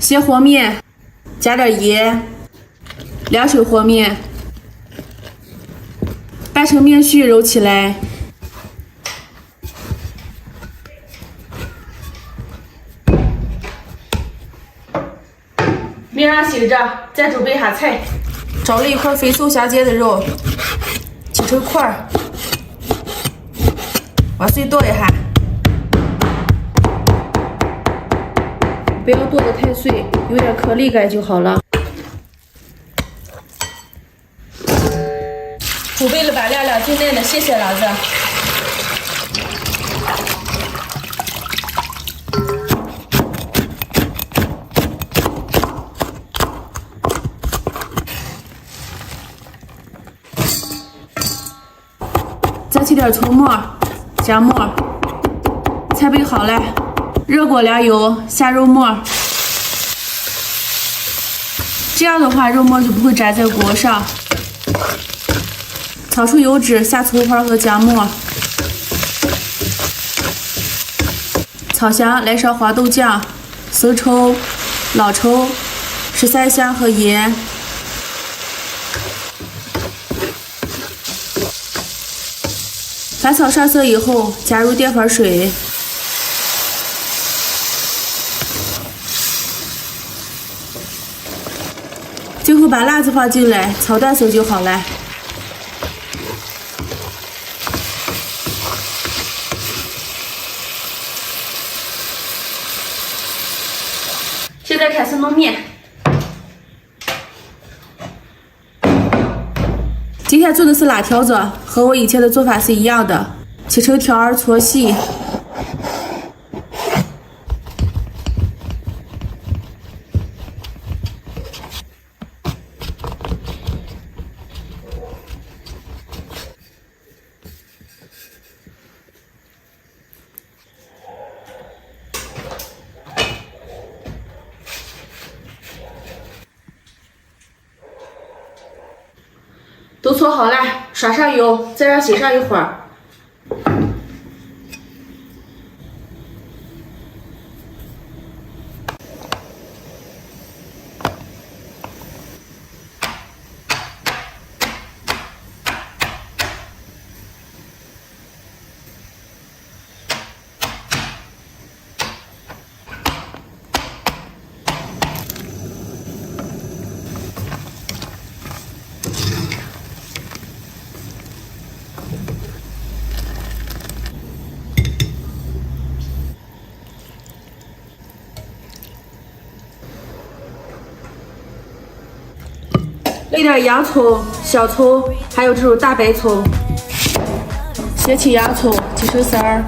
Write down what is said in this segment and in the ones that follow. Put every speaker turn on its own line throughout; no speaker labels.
先和面，加点盐，2手和面，掰成面絮揉起来。面上醒着，再准备下菜。找了一块肥瘦相间的肉，切成块儿，往碎剁一下，不要剁得太碎，有点颗粒感就好了。准备了把亮亮最嫩的蟹蟹郎子。再起点葱末，姜末，菜备好了，热锅凉油，下肉末。这样的话，肉末就不会粘在锅上。炒出油脂，下葱花和姜末，炒香，来上黄豆酱、生抽、老抽、十三香和盐。翻炒上色以后，加入淀粉水，最后把辣子放进来，炒淡色就好了。现在开始弄面。今天做的是辣条子，和我以前的做法是一样的，切成条儿搓细。都搓好了，刷上油，再让醒上一会儿。备点洋葱、小葱，还有这种大白葱。先切洋葱，切成丝儿。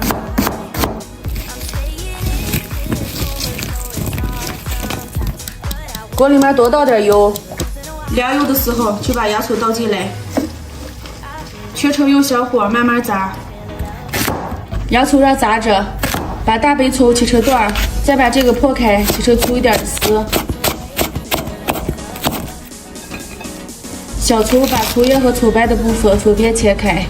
锅里面多倒点油，凉油的时候就把洋葱倒进来，全程用小火慢慢炸。洋葱让炸着，把大白葱切成段儿，再把这个破开，切成粗一点的丝。小葱把葱叶和葱白的部分分别切开，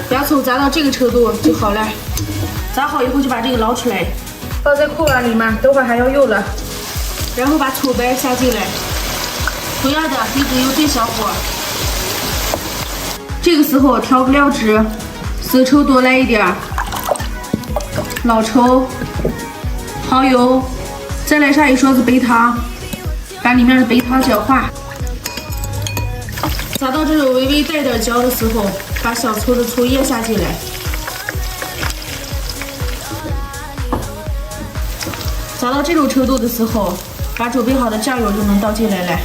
洋葱炸到这个程度就好了。炸好以后就把这个捞出来，放在空碗里面，等会儿还要用了。然后把葱白下进来，同样的一直用最小火。这个时候调个料汁，生抽多来一点，老抽。蚝油，再来上一勺子白糖，把里面的白糖搅化。炸到这种微微带点焦的时候，把小葱的葱叶下进来。炸到这种程度的时候，把准备好的酱油就能倒进来了。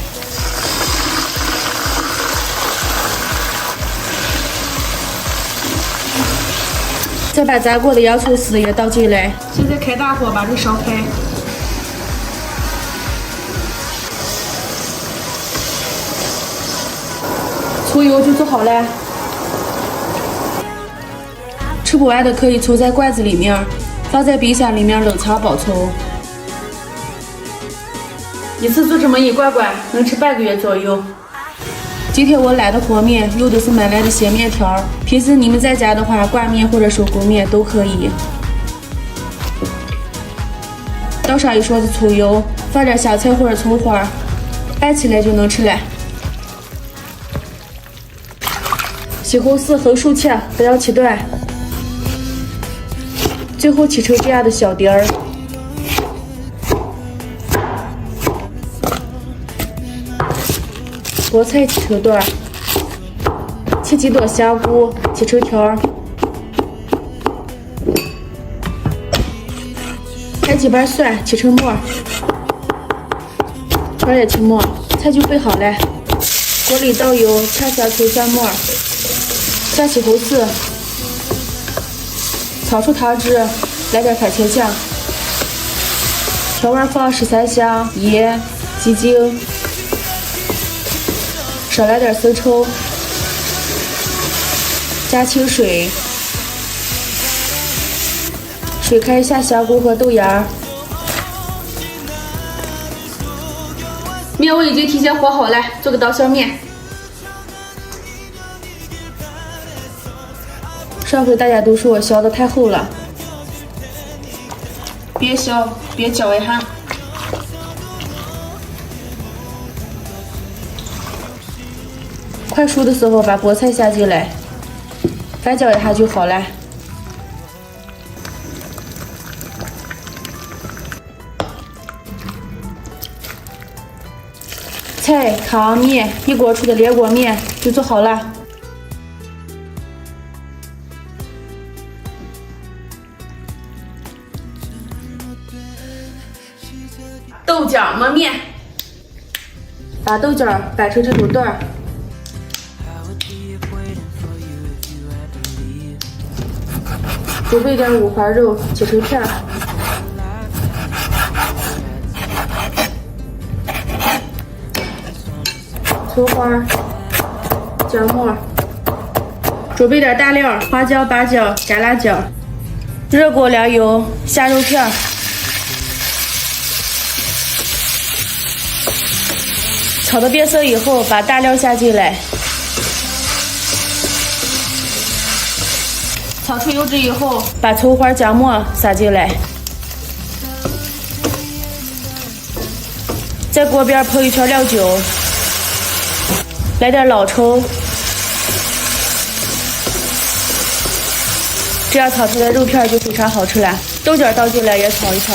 再把炸过的洋葱丝也倒进来。现在开大火把这烧开。葱油就做好了。吃不完的可以存在罐子里面，放在冰箱里面冷藏保存。一次做这么一罐罐，能吃半个月左右。今天我懒得和面，用的是买来的鲜面条。平时你们在家的话，挂面或者手工面都可以。倒上一勺子葱油，放点香菜或者葱花，拌起来就能吃了。西红柿横竖切，不要切断。最后切成这样的小丁儿。菠菜切成段，切几朵香菇，切成条儿。拍几瓣蒜，切成末，圈也切末，菜就备好了。锅里倒油，炝香葱蒜末，下西红柿，炒出汤汁，来点番茄酱，调味放13香、盐、鸡精，少来点生抽，加清水。水开下香菇和豆芽。面我已经提前和好了，做个刀削面。上回大家都说我削的太厚了，别削，别搅一下。快熟的时候把菠菜下进来，翻搅一下就好了。菜、汤、面一锅出的连锅面就做好了。豆角焖面，把豆角掰成这种段儿，准备点五花肉，切成片儿。葱花、姜末，准备点大料：花椒、八角、干辣椒。热锅凉油，下肉片，炒到变色以后，把大料下进来。炒出油脂以后，把葱花、姜末撒进来。在锅边泼一圈料酒。来点老抽，这样炒出来肉片就非常好吃了。豆角倒进来也炒一炒，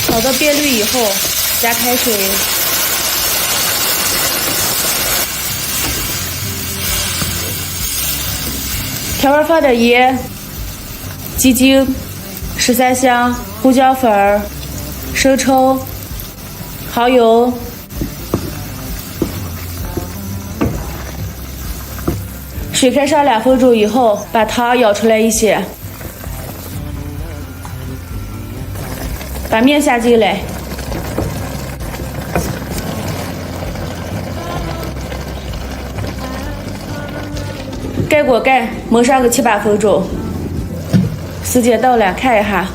炒到变绿以后加开水，调味放点盐、鸡精、13香、胡椒粉、生抽。蚝油，水开上2分钟以后，把汤舀出来一些，把面下进来，盖锅盖，焖上个7、8分钟。时间到了，看一下。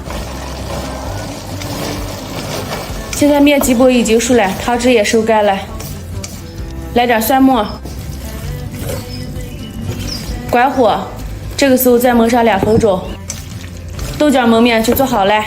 现在面基本已经熟了，汤汁也收干了，来点蒜末，关火，这个时候再焖上2分钟，豆角焖面就做好了。